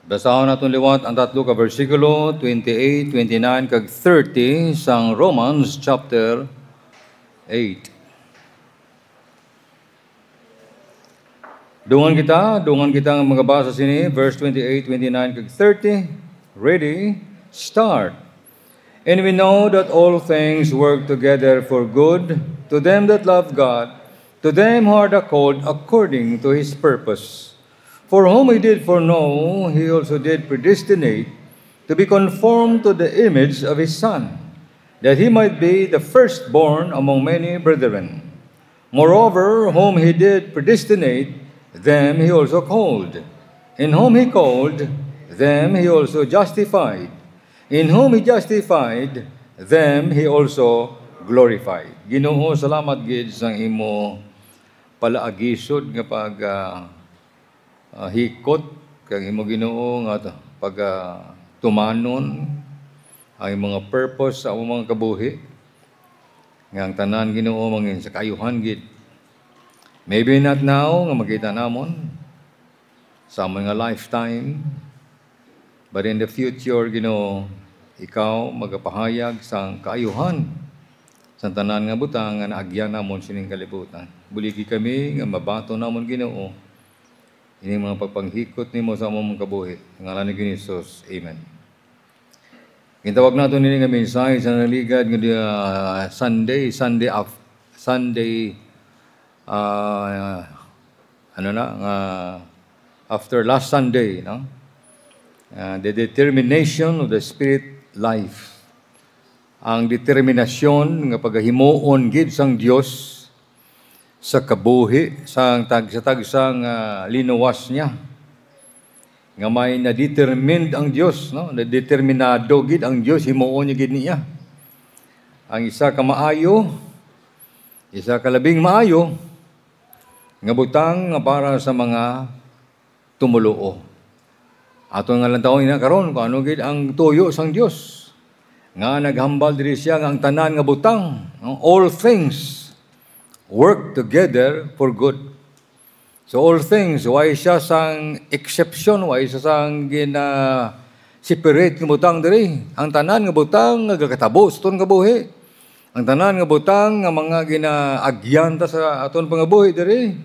Basahon naton liwat ang tatlo ka bersikulo 28, 29 kag 30 sang Romans chapter 8. Dungan kita nga mga basa sini verse 28, 29 kag 30. Ready? Start. And we know that all things work together for good to them that love God, to them who are the called according to His purpose. For whom He did foreknow, He also did predestinate to be conformed to the image of His Son, that He might be the firstborn among many brethren. Moreover, whom He did predestinate, them He also called. In whom He called, them He also justified. In whom He justified, them He also glorified. Ginoo, salamat gid sa imo palaagisod nga pag hikot kag imo Ginoo nga pag tumanon ang mga purpose sa among mga kabuhi nga ang tanan Ginoo mangin sa kayuhan gid. Maybe not now nga makita namon sa among nga lifetime, but in the future Ginoo ikaw magapahayag sa kaayuhan sa tanan nga butang nga naagyan namon sining kalibutan. Buligi kami nga mabato namon Ginoo ini mga pagpanghikot nimo sa among kabuhi. Ngalan ni Jesus. Amen. Gintawag nato nini nga mensahe sa naligad nga Sunday after last Sunday, no? The determination of the spirit life. Ang determinasyon nga paghimuon gid sang Dios sa kabuhi, sa tagsang linuwas niya. Nga may na-determined ang Diyos, no? Na-determinado gid ang Diyos, himuon niya gid niya. Ang isa ka maayo, isa ka labing maayo, nga butang nga para sa mga tumuluo. Ato nga lang taon ina karon kung ano gid ang tuyo sang Dios. Nga naghambal diri siya nga ang tanan nga butang, no? All things work together for good. So all things, why siya sang exception, why siya sang separate nga butang diri. Ang tanan nga butang nga gakatabo sa aton nga buhi. Ang tanan nga butang nga mga ginaagyan ta sa aton pangabuhi diri.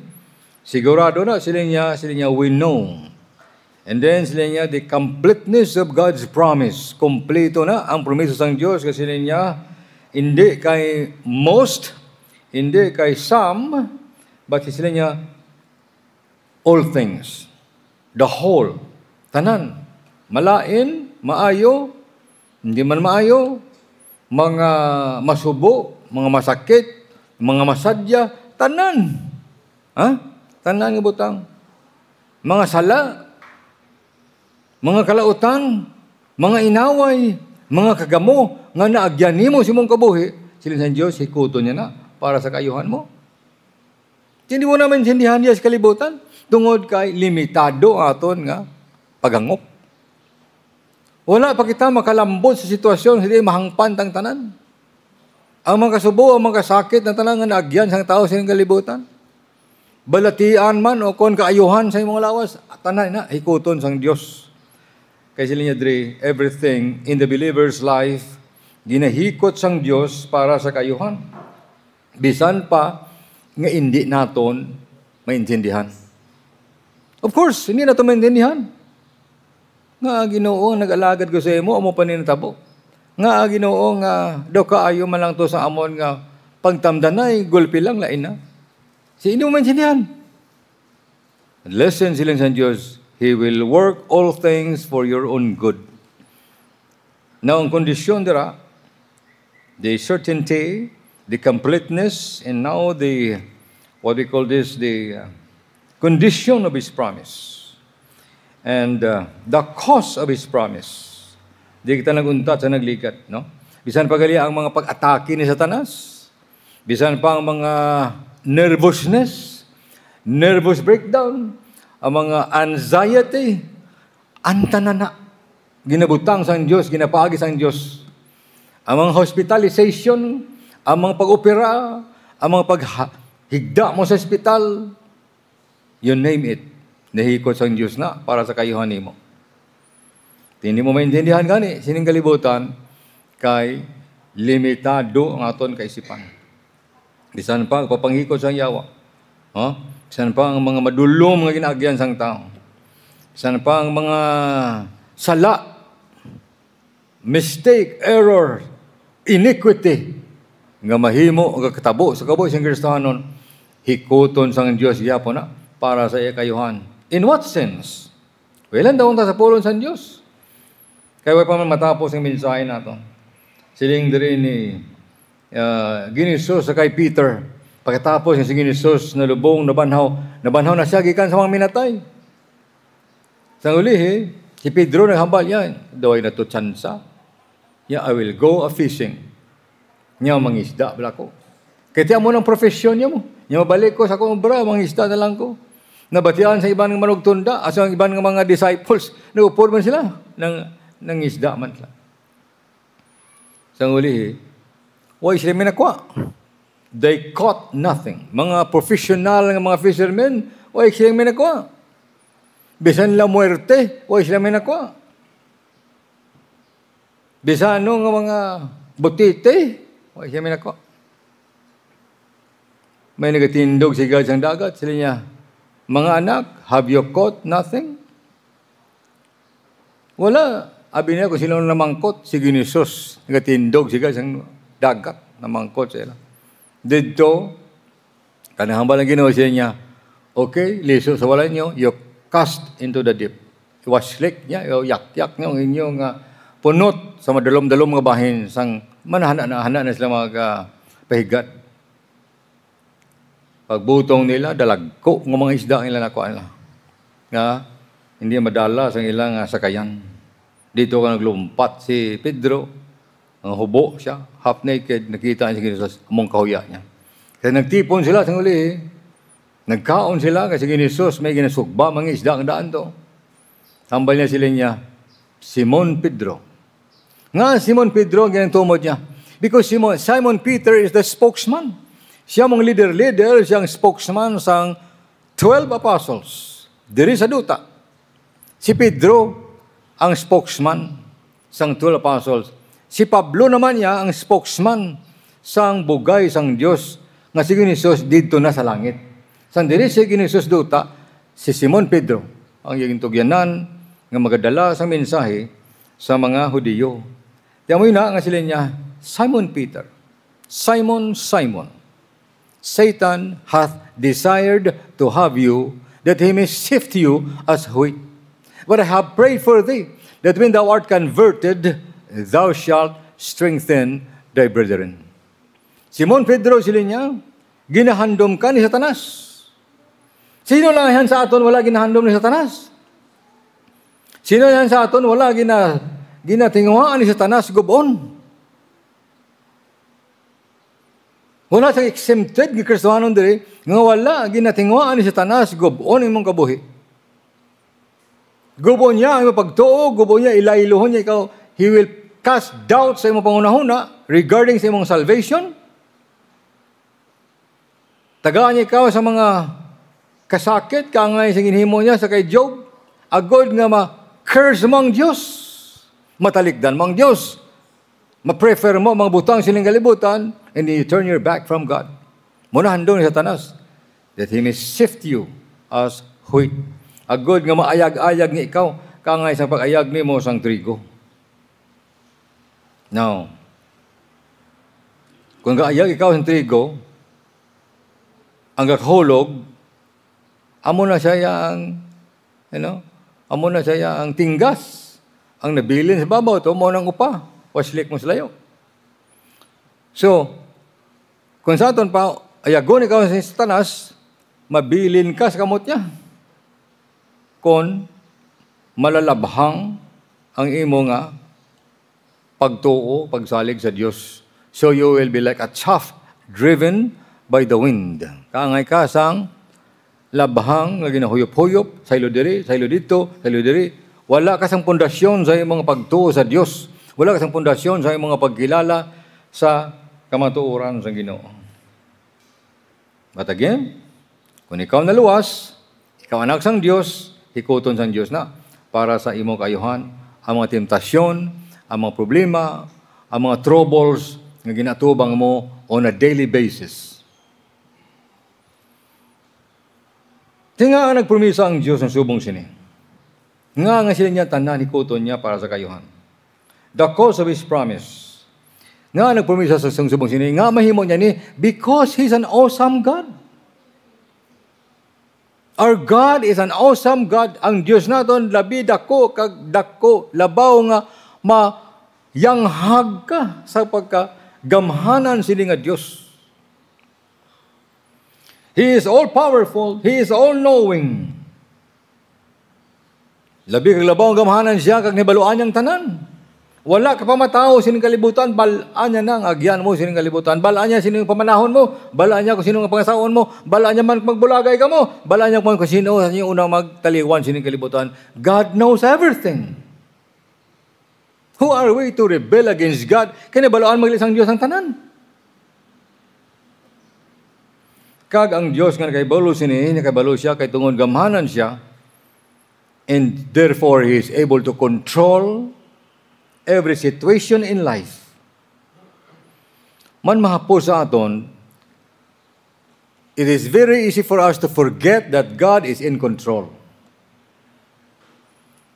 Sigurado na sila niya we know. And then sila niya the completeness of God's promise. Kompleto na ang promiso sang Dios kasi sila niya hindi kay most, hindi kay some, but sila niya all things. The whole. Tanan. Malain, maayo, hindi man maayo, mga masubo, mga masakit, mga masadya, tanan. Ha? Tanan nga butang. Mga sala, mga kalautan, mga inaway, mga kagamo, nga naagyan nimo si mong kabuhi, sila sa Diyos, hikuto niya na para sa kayuhan mo. Hindi mo naman sindihan niya sa kalibutan, tungod kay limitado aton nga pagangop. Wala pa kita makalambot sa sitwasyon, hindi mahangpan tang tanan. Ang mga kasubo, ang mga sakit na tanan nga naagyan sa tao sa kalibutan. Balatian man o kon kaayuhan sa imong lawas, tanan na hikuton sang Dios. Kay sila niya diri, everything in the believer's life ginahikot sang Dios para sa kaayuhan. Bisan pa nga hindi naton maintindihan. Of course, hindi naton maintindihan. Nga Ginoo nag-alagad ko sa imo amo paninatabo. Nga Ginoo nga daw kaayo man lang to sa amon nga pagtamdanay gulpi lang lain na. Si hindi mo maintindihan. Listen sila sa Diyos, He will work all things for your own good. Now, ang kondisyon dira, the certainty, the completeness, and now the, what we call this, the condition of His promise. And the cause of His promise. Di kita naguntat sa naglikat, no? Bisan pagali ang mga pag-atake ni Satanas, bisan pa ang mga nervousness, nervous breakdown, ang mga anxiety, antanana, ginabutang sang Diyos, ginapagi sang Diyos. Ang mga hospitalization, ang mga pag-opera, ang mga paghigda mo sa ospital, you name it, nahikot sang Diyos na para sa kayuhan nimo. Hindi mo maintindihan gani, sining kalibutan, kay limitado ang aton kaisipan. Bisan pa, papanghikot sa yawa. Bisan pa ang mga madulom nga ginaagyan sang tao. Bisan pa ang mga sala, mistake, error, iniquity, nga mahimo, nga katabo sa kaboy siyang Kristohanon, hikuton sang Diyos yapo na para sa iya kayuhan. In what sense? Wailan daw ta sa pulong sa Diyos. Kaya pa man matapos ang mensahe na ito. Siling diri ni Ginisus sa kay Peter. Pagkatapos ng si Ginisus na lubong, nabanhaw na siya gikan sa mga minatay. Sa ulihi, si Pedro naghambal yan. Daway na to tsansa. I will go a-fishing. Niya mangisda, bala ko. Kaya mo ng profesyon niya mo. Niya mabalik ko sa akong obra, mangisda na lang ko. Nabatian sa ibang manugtunda, asa ang ibang mga disciples, nagupod man sila ng isda man sila. Sa ulihi, why sila minakwa? They caught nothing. Mga professional ng mga fishermen, why sila minakwa? Bisan la muerte, why sila minakwa? Bisan ng mga butite, why sila minakwa? May nagatindog sigad sa dagat, sila niya, mga anak, have you caught nothing? Wala. Abi niya kung sila namangkot, si Ginisus, nagatindog sigad sa dagat, namangkot sila. Dito, kanahambal ang ginawa siya niya, okay, liso sa wala niyo, you cast into the deep. Iwaslik niya, yak-yak niyo ang inyong punot sa madalom-dalom mga bahin, sang manahana na sila mga pahigat. Pagbutong nila, dalagko ng mga isda ang ilang nakuha nila. Nga, hindi madala sa ilang sakayan. Dito ka naglumpat si Pedro, ang hubo siya, half naked, nakita niya si Ginisus, among kahuya niya. Kaya nagtipon sila sa uli, nagkaon sila kasi Ginisus, may ginasugba, mga isda ang daan to. Tambal niya sila niya, Simon Pedro. Nga, Simon Pedro, ang ginantumod niya. Because Simon Peter is the spokesman. Siya mong leader, siyang spokesman sang 12 apostles. Diri sa duta. Si Pedro, ang spokesman sang 12 apostles. Si Pablo naman niya, ang spokesman sang bugay sang Diyos nga si Ginisus dito na sa langit. Sang diri si Ginisus duta, si Simon Pedro, ang iyang tugyanan nga magadala sang mensahe sa mga Hudiyo. Tiyan mo na nga sila niya, Simon Peter, Simon, Simon, Satan hath desired to have you, that he may sift you as wheat. But I have prayed for thee, that when thou art converted, thou shalt strengthen thy brethren. Simon Pedro, sila niya, ginahandom ka ni Satanas. Sino lang yan sa aton wala ginahandom ni Satanas? Sino yan sa aton wala ginatinguhaan ni Satanas gubon? Wala siyang exempted ni Kristohanon diri, nga wala ginatinguhaan ni Satanas gubon imong kabuhi. Gubon niya ang pagtuo, gubon niya ilayluhon niya ikaw. He will cast doubt sa imong pangunahuna regarding sa imong salvation. Tagaan niya ikaw sa mga kasakit, kaangay sa ginhimo niya sa kay Job. Agod nga ma-curse mong Diyos. Matalikdan mong Diyos. Ma-prefer mo mga butang siling kalibutan, and you turn your back from God. Munahan doon ni Satanas, that he may sift you as wheat. Agod nga maayag-ayag ni ikaw, kangay sa pag-ayag ni mo sang trigo. Now, kung gaayag ikaw sang trigo, ang kakahulog, amo na siya ang, amo na siya ang tinggas. Ang nabilin sa babaw, ito mo nang upa. Waslik mo sa layo. So, kung sa aton pa, ayagon ikaw sa Satanas, mabilin ka sa kamot niya. Kung malalabhang ang imo nga pagtuo, pagsalig sa Diyos. So you will be like a chaff driven by the wind. Kaangay ka sang labhang nga ginahuyop-huyop, saylo diri, saylo dito, saylo diri. Wala ka sang pundasyon sa imong pagtuo sa Diyos. Wala ka sang pundasyon sa imong pagkilala sa kamatuoran sa Ginoo. But again, kung ikaw naluwas, ikaw anak sang Diyos, hikuton sang Diyos na para sa imong kayuhan ang mga temptasyon, ang mga problema, ang mga troubles nga ginatubang mo on a daily basis. Tinga nga nagpromisa ang Diyos ng subong sini. Nga sila niya tanan hikuton niya para sa kayuhan. The cause of His promise. Nga nagpromisa sa subong sini, nga mahimo niya ni, because He's an awesome God. Our God is an awesome God. Ang Diyos naton labi dako kag dako labaw nga mayanghag ka sa pagkagamhanan sini nga Dios. He is all powerful, He is all knowing. Labi kag labaw ang gamhanan siya kag nibaluan niyang tanan. Wala ka pa matao sining kalibutan, balaan niya nang agyan mo sining kalibutan, balaan niya sining pamanahon mo, balaan niya kung sino ang pangasaon mo, balaan niya man magbulagay ka mo, balaan niya kung sino yung unang magtaliwan sining kalibutan. God knows everything. Who are we to rebel against God? Kaya balaan maglisang Diyos ang tanan. Kag ang Diyos nga nakaibalo sini, nakaibalo siya, kay tungod gamhanan siya, and therefore He is able to control every situation in life. Man mahapo sa aton, it is very easy for us to forget that God is in control.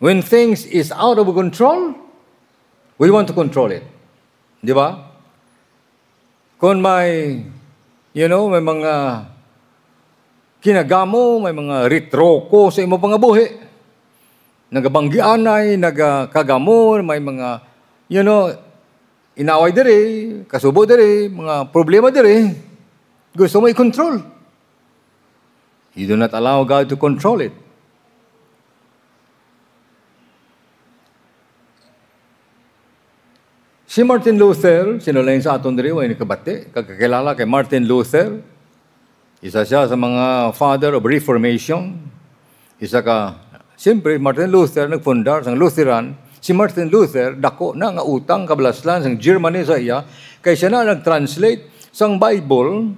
When things is out of control, we want to control it. Di ba? Kung may, may mga kinagamo, may mga ritroko sa imo pangabuhi, nagabanggianay, nagakagamo, may mga, inaway diri, kasubo diri, mga problema diri, gusto mo i-control. You do not allow God to control it. Si Martin Luther, sinulayin sa aton diri, way nakabati, kagkakilala kay Martin Luther, isa siya sa mga father of Reformation, siyempre, Martin Luther, nagfundar sa Lutheran. Si Martin Luther, dako na nga utang kabalaslan sa Germany sa iya, kaya siya na nag-translate sa Bible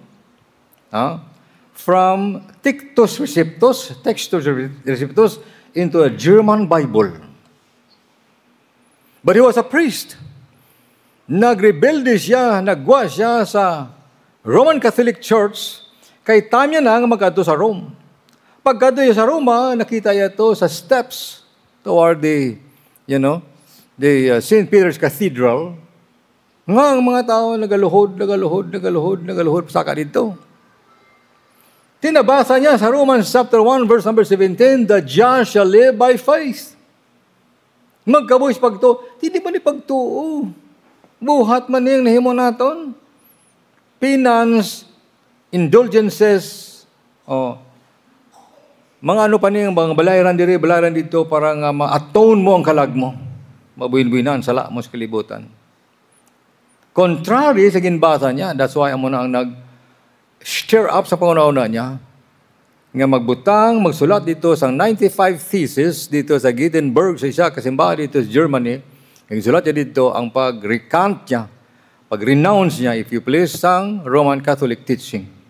from Textus Receptus into a German Bible. But he was a priest. Nagrebelde siya, nagwa siya sa Roman Catholic Church, kay tamya na nga mag-adto sa Rome. Pagkado sa Roma, nakita niya ito sa steps toward the St. Peter's Cathedral. Nga ang mga tao nagaluhod, saka dito. Tinabasa niya sa Romans chapter 1, verse number 17, the just shall live by faith. Magkabuhis pagto, hindi man ipagtuo. Buhat man yung nahimo naton. Finance, indulgences, mga ano pa niyang mga balayaran diri, balayaran dito para nga ma-atone mo ang kalag mo. Mabuhin-buhinan, sala mo sa kalibutan. Contrary sa ginbasa niya, that's why amo na ang nag-stir up sa pangunauna niya, nga magbutang, magsulat dito sa 95 thesis dito sa Gutenberg, sa isa kasimbahan dito sa Germany. Nagsulat niya dito ang pag-recant niya, pag-renounce niya, if you please, sang Roman Catholic teaching.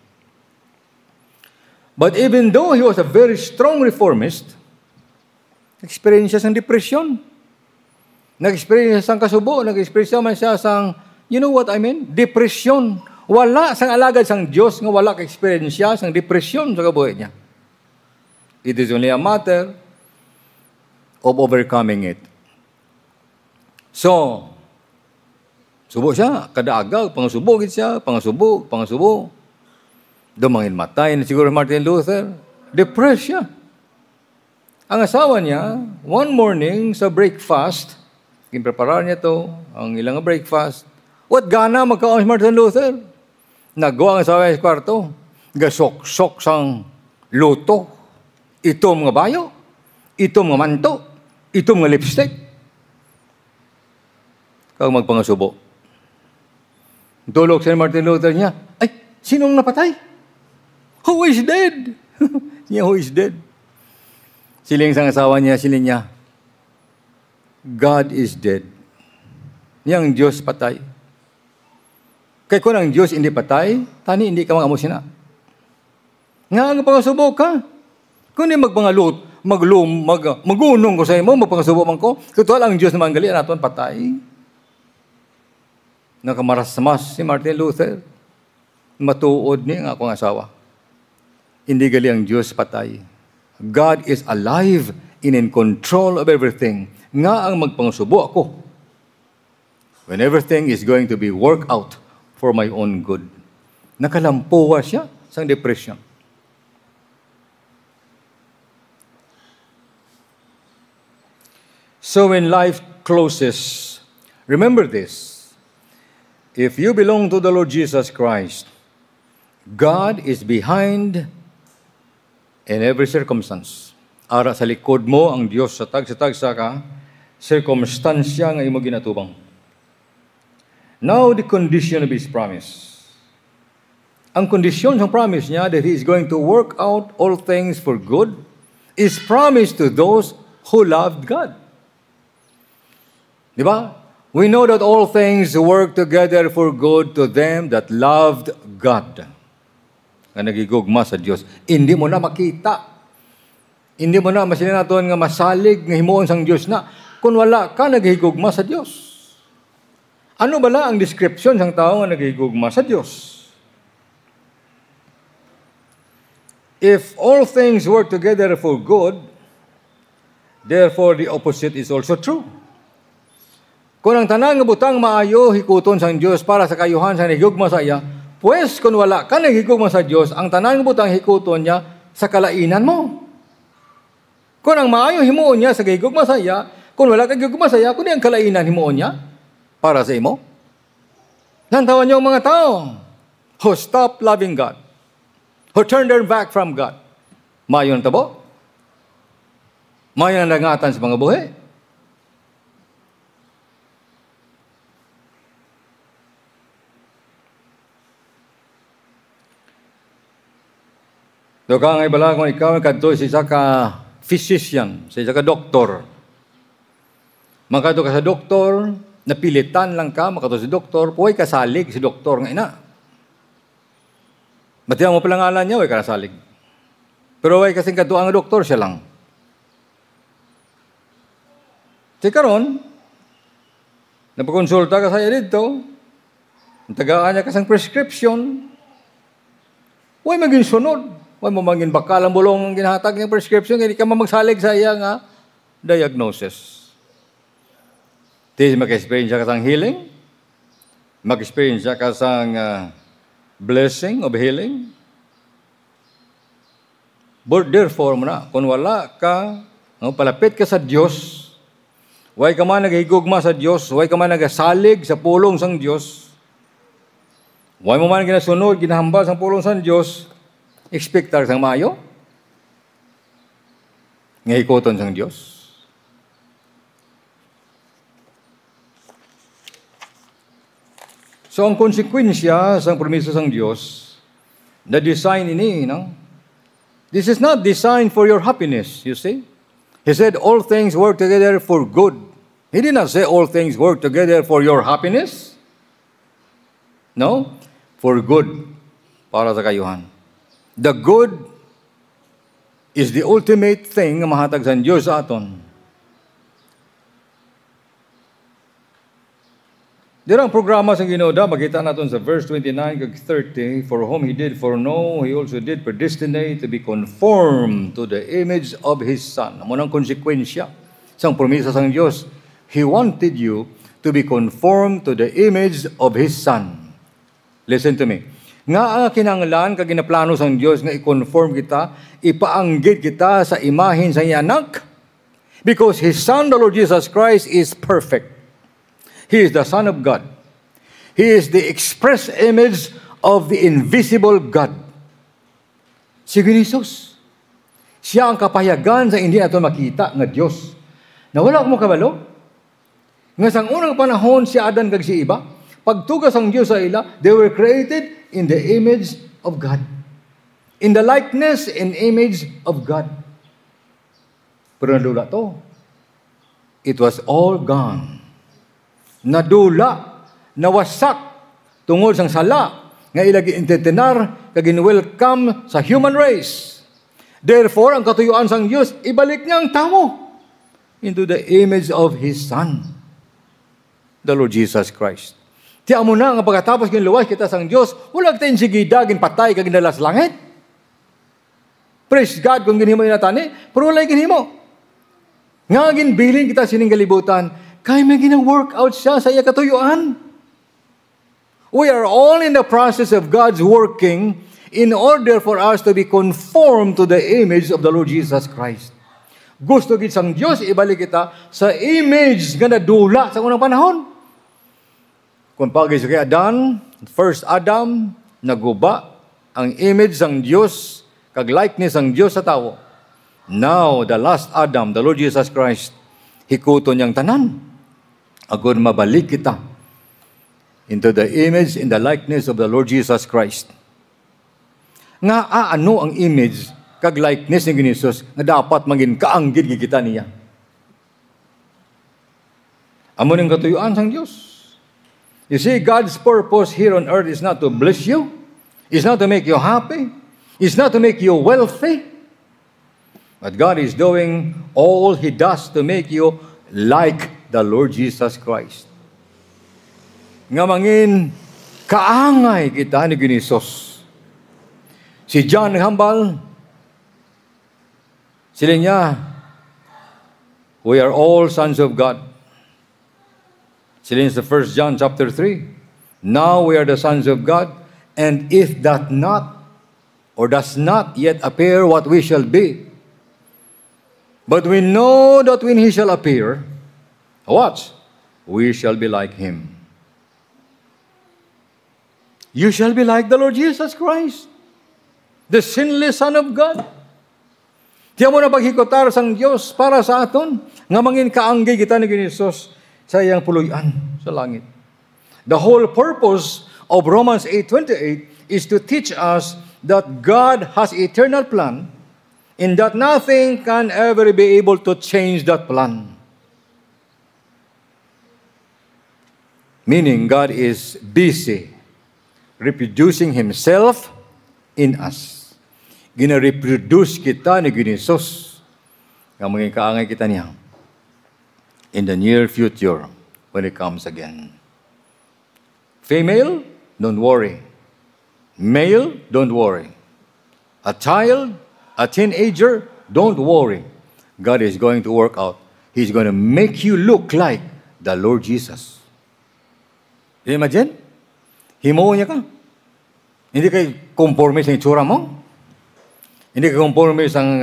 But even though he was a very strong reformist, nag-experience siya sang depression. Nag-experience siya sang kasubo, nag-experience man siya sang, you know what I mean? Depression. Wala sang alagad sang Diyos nga wala ka-experience siya sang depression sa kabuhay niya. It is only a matter of overcoming it. So, subo siya, kadaagaw, pangasubo siya, pangasubo. Dumangin matay na siguro Martin Luther. Depressed siya. Ang asawa niya, one morning sa breakfast, kinpreparar niya to, ang ilang breakfast, what gana magkaon si Martin Luther? Nagawa ang asawa niya sa kwarto, gasok-sok sang luto, itom nga bayo, itom nga manto, itom nga lipstick. Kag magpangasubo. Tulog si Martin Luther niya, ay, sinong napatay? Who is dead? Who is dead? Siling sang asawa niya, siling niya, God is dead. Niyang Diyos patay. Kaya kung ang Diyos hindi patay, tani hindi ka mag-amo sina. Nga ang pangasubok ka. Kung hindi magunong ko sa imo, magpangasubo man ko. Total ang Dios naman gali naton patay. Nakamarasmas si Martin Luther. Matuod ni nga akong asawa. Hindi gali ang Dios patay. God is alive and in control of everything. Nga ang magpangasubo ako. When everything is going to be worked out for my own good. Nakalampuwa siya sa depression. So when life closes, remember this. If you belong to the Lord Jesus Christ, God is behind in every circumstance. Ara sa likod mo ang Diyos sa tagsa ka, circumstansya nga imo ginatubang. Now the condition of His promise. Ang kondisyon ng promise niya that He is going to work out all things for good is promised to those who loved God. Di ba? We know that all things work together for good to them that loved God. Nga nagigugma sa Diyos. Hindi mo na makita. Hindi mo na masinanaton nga masalig nga himuon sang Diyos na kung wala ka nagigugma sa Diyos. Ano bala ang description sang tao nga nagigugma sa Diyos? If all things work together for good, therefore the opposite is also true. Kung ang tanang nga butang maayo, hikuton sang Diyos para sa kayuhan sa nagigugma sa iya, pues kung wala ka nagigugma sa Diyos, ang tanang nga butang hikuton niya sa kalainan mo. Kung ang maayo himuon niya sa nagigugma sa iya, kung wala ka nagigugma sa iya, kung ang kalainan himuon niya para sa imo. Lantawan niyo ang mga tao who stop loving God, who turn their back from God. Maayo na tabo? Maayo na nangatan sa mga buhay? So kung ay bala kung ikaw kadto sa isa ka physician, sa isa ka doktor. Makato ka sa doktor, napilitan lang ka, makato sa doktor, puway ka salig si doktor nga ina. Matiyan mo palangalan niya, huwag ka nasalig. Pero huwag kasing kadto ang doktor, siya lang. Di karon, napakonsulta ka sa iya dito, tagaan niya kasang prescription, huwag maging sunod. Huwag mo maging bakal ang bulong ang ginahatag ng prescription, hindi ka magsalig sa iya nga diagnosis. Di mag-experience ka sang healing, mag-experience ka sang blessing of healing. But therefore, kung wala ka, palapit ka sa Diyos, huwag ka man naghigugma sa Diyos, huwag ka man nagasalig sa pulong sang Diyos, huwag mo man ginasunod, ginahambal sa pulong sang Diyos, expectar sang maayo, nga hikoton sang Diyos. So, ang konsekwensya sang permiso sang Diyos, na design ini, no? This is not designed for your happiness, you see. He said, all things work together for good. He did not say all things work together for your happiness. No? For good. Para sa kayuhan. The good is the ultimate thing nga mahatag sa Diyos sa aton. Dirang programa sa Ginoda, makita natin sa verse 29 kag 30, for whom He did foreknow, He also did predestinate to be conformed to the image of His Son. Amo nang konsekwensya sang promesa sang Diyos. He wanted you to be conformed to the image of His Son. Listen to me. Nga ang kinanglan kag ginaplano sang Dios nga i-conform kita, ipaanggid kita sa imahen sa iyang anak, because His Son, the Lord Jesus Christ, is perfect. He is the Son of God. He is the express image of the invisible God. Si Jesus, siya ang kapayagan sa hindi natin makita nga Dios. Na wala mo kabalo? Nga sang unang panahon si Adan kag si Eva, pagtugas ang Dios sa ila, they were created in the image of God. In the likeness and image of God. Pero nadula to. It was all gone. Nadula, nawasak, tungod sang sala, nga ilagi intetenar, kag in-welcome sa human race. Therefore, ang katuyuan sang Diyos, ibalik niya ang tao into the image of His Son, the Lord Jesus Christ. Tiyan mo na, nga pagkatapos ginluwas kita sang Diyos, wala tayong sigida, ginpatay, kaginalas langit. Praise God kung ginhimo yung natani, pero wala ginhimo. Nga ginbilin kita sining kalibutan, kaya may gina-work out siya sa iya katuyuan. We are all in the process of God's working in order for us to be conformed to the image of the Lord Jesus Christ. Gusto gid sang Dios ibalik kita sa image nga nadula sa unang panahon. Kung pagi sa kay Adan, first Adam, naguba ang image sang Dios kag likeness sang Dios sa tawo. Now, the last Adam, the Lord Jesus Christ, hikuton niyang tanan. Agon mabalik kita into the image and the likeness of the Lord Jesus Christ. Nga ano ang image kag likeness ni Jesus nga dapat maging kaanggid kita niya? Amo ning katuyuan sang Dios. You see, God's purpose here on earth is not to bless you, is not to make you happy, is not to make you wealthy. But God is doing all He does to make you like the Lord Jesus Christ. Nga mangin, kaangay kita ni Ginisos. Si John Hambal, sila niya, we are all sons of God. Sila niya sa 1 John chapter 3. Now we are the sons of God, and if that not, or does not yet appear what we shall be, but we know that when He shall appear, what? We shall be like Him. You shall be like the Lord Jesus Christ, the sinless Son of God. Tiyan mo na paghikotar sang Diyos para sa aton, nga mangin kaanggay kita ni Ginisos sa iyang puluyan sa langit. The whole purpose of Romans 8:28 is to teach us that God has eternal plan and that nothing can ever be able to change that plan. Meaning, God is busy reproducing Himself in us. Gina-reproduce kita ni Ginisos nga maging kaangay kita niya in the near future when it comes again. Female, don't worry. Male, don't worry. A child, a teenager, don't worry. God is going to work out. He's going to make you look like the Lord Jesus. Imagine? Himo niya ka. Hindi kay conforme sa itsura mo. Hindi ka conforme sang,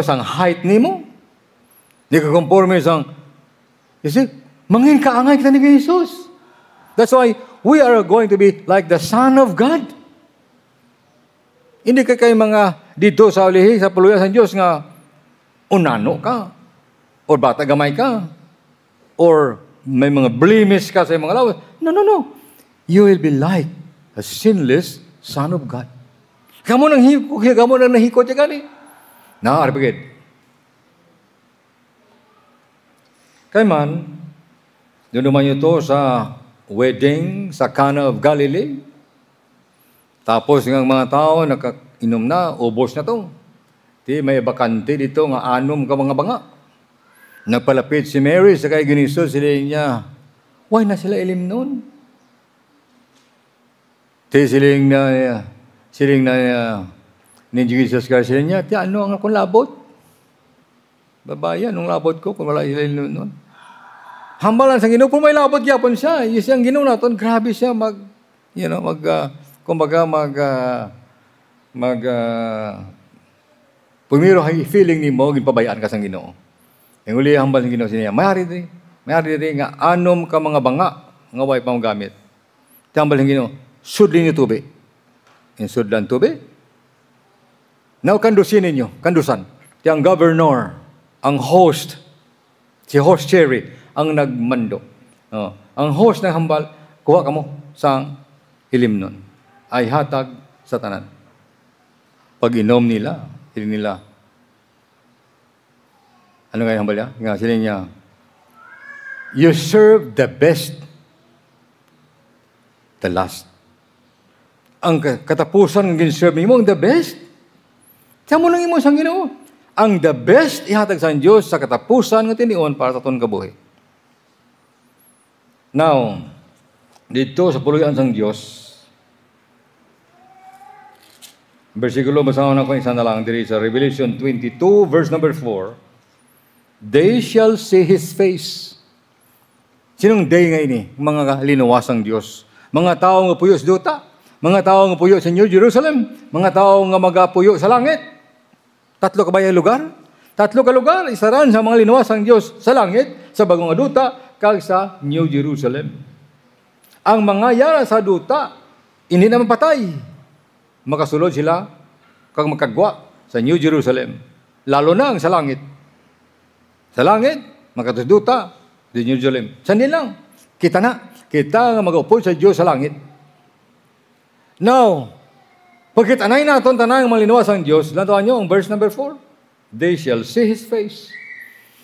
sang height ni mo. Hindi ka conforme sang, you see, mangin kaangay kita ni Jesus. That's why we are going to be like the Son of God. Hindi ka kay mga dito sa ulihi, sa puluyan sa Diyos nga, unano ka, or bata gamay ka, or may mga blemish ka sa mga lawas. No. You will be like a sinless Son of God. Kamu nang nahikot niya gani. Naarapagid. Kaya man, doon naman yun to sa wedding sa Cana of Galilee. Tapos ng mga tao, nakainom na, ubos na to. May bakante dito, nga anom ka mga banga. Nagpalapit si Mary sa kay Ginisos, sila niya, why na sila ilim noon? Siling na ni Jesus Christ, sila niya, ano ang akong labot? Babayan, ang labot ko, kung wala sila ilim noon. Hambalan sa Ginoo, kung may labot yapon siya, yung siyang Ginoo natin, grabe siya pumiro feeling ni mo, ginpabayaan ka sa Ginoo. Yung uli hambal ng Ginoo siya, mayari rin nga anom ka mga banga, nga way pang gamit. Hambal ng Ginoo, sudlin yung tubi. Yung sudlan tubi. Now, kandusin ninyo, kandusan. Yung governor, ang host, si host Cherry, ang nagmando. Ang host ng hambal, kuha ka mo sa hilim nun. Ay hatag sa tanan. Pag inom nila, hiling nila, ano nga yung hambal niya? Nga, sila niya, you serve the best, the last. Ang katapusan ng gin-serve mo, the best. Tiyan mo nang imo sang Ginoo. Ang the best ihatag sa Dios sa katapusan nga tinion para sa aton kabuhi. Now, dito sa puluyan sang Dios, versikulo basahan na ko isa na lang diri sa Revelation 22 verse number 4. They shall see His face. Sinong day nga ini? Mga linuwasang Dios. Mga tao nga puyo sa duta. Mga tao nga puyo sa New Jerusalem. Mga tao nga magapuyo sa langit. Tatlo ka ba yung lugar? Tatlo ka lugar. Isa ran sa mga linuwasang Dios sa langit, sa bagong duta, kag sa New Jerusalem. Ang mga yara sa duta, hindi na mapatay. Makasulod sila kag makagwa sa New Jerusalem. Lalo na ang sa langit. Sa langit, makatusduta, di New Jerusalem. Sandi lang. Kita na. Kita nga mag-upo sa Diyos sa langit. Now, pagkita na natin tanang malinuwas ang Diyos, lantawan nyo ang verse number 4. They shall see His face.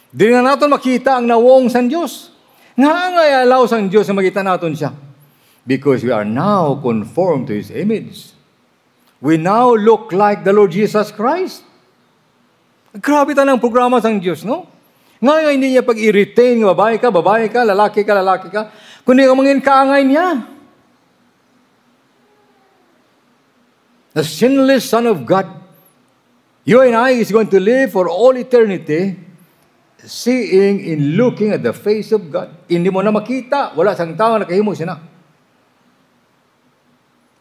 Di na natin makita ang nawong sa Diyos. Nga alaw sa Diyos na makita natin siya. Because we are now conformed to His image. We now look like the Lord Jesus Christ. Grabe tanang programa sa Diyos, no? Ngayon, hindi niya pag-i-retain, babae ka, lalaki ka, kundi ang mangin kaangay niya. The sinless Son of God, you and I is going to live for all eternity seeing and looking at the face of God. Hindi mo na makita, wala sang tao na kahimo siya na.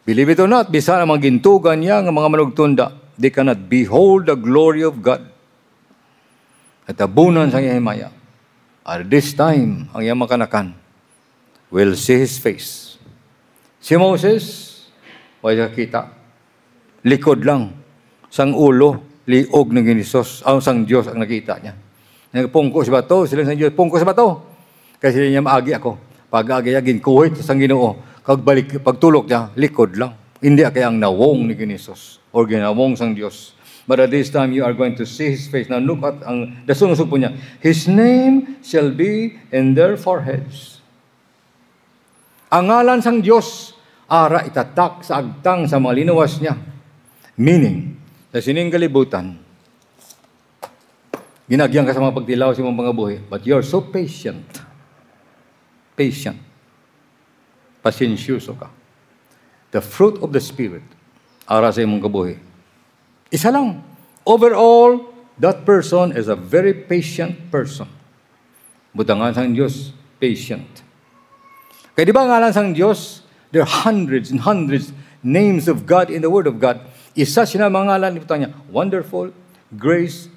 Believe it or not, bisa na magintugan niya ng mga manugtunda, they cannot behold the glory of God. At abunan sa Himaya. At this time, ang iyang makanakan will see His face. Si Moses, wala kita. Likod lang. Sang ulo, liog ng Ginisos. Ang sang Diyos ang nakita niya. Nagpungko sa bato, sila sang Diyos, pungko sa bato. Kasi niya maagi ako. Pag-agi niya, ginkuhit sa Ginoo. Pagtulok niya, likod lang. Hindi kaya ang nawong ni Ginisos. O ginawong sang Diyos. But at this time, you are going to see His face. Now look at ang dasunusog po niya. His name shall be in their foreheads. Ang ngalan sang Diyos, ara itatak sa agtang sa mga linuwas niya. Meaning, sa sining kalibutan, ginagyan ka sa mga pagtilaw sa mga buhay, but you are so patient. Patient. Pasensyoso ka. The fruit of the Spirit, ara sa imong kabuhi. Isa lang. Overall, that person is a very patient person. Butangan sang Diyos, patient. Kaya di ba ngalan sang Diyos, there are hundreds and hundreds names of God in the Word of God. Isa siya mga ngalan, ibutang niya, wonderful, grace,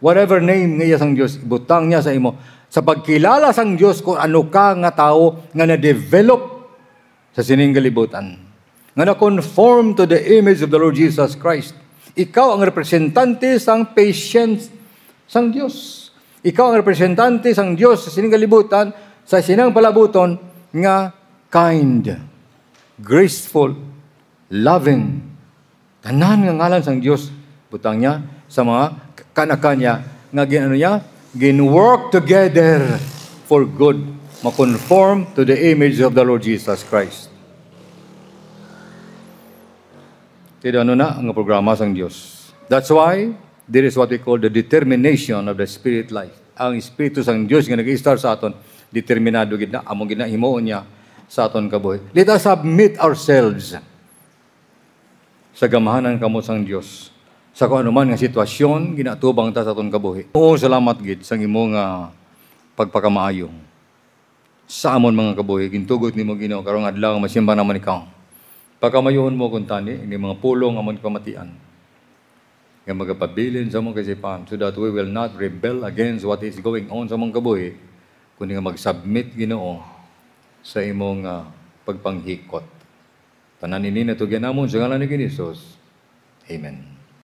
whatever name ngayon sang Diyos, ibutang niya sa imo. Sa pagkilala sang Diyos kung ano ka nga tao nga na-develop sa sining kalibutan. Nga na-conform to the image of the Lord Jesus Christ. Ikaw ang representante sang patience sang Diyos. Ikaw ang representante sang Diyos sa sining kalibutan, sa sinang palabuton, nga kind, graceful, loving. Tanan nga ngalan sang Diyos, butang niya sa mga kanakanya, nga gin-work together for good, ma-conform to the image of the Lord Jesus Christ. Tidak na ang programa sang Diyos. That's why there is what we call the determination of the spirit life. Ang Espiritu sang Diyos nga nag-i-start sa aton, determinado gid na among ginahimuon niya sa aton kabuhi. Let us submit ourselves sa gamahanan kamo sang Diyos. Sa kung anuman nga sitwasyon ginatubang ta sa aton kabuhi. Oo, salamat gid sang imong pagpakamaayo. Sa amon mga kabuhi, gintugot nimo Ginoo karong adlaw masimba naman ikaw. Pagkamayon mo kung tani, hindi mga pulong amon pamatian. Nga magapabilin sa mong kasipan so that we will not rebel against what is going on sa mong kabuhi, kundi nga mag-submit Ginoo sa imong pagpanghikot. Tanan ini na to ginamon sa ngalan ni Jesus. Amen.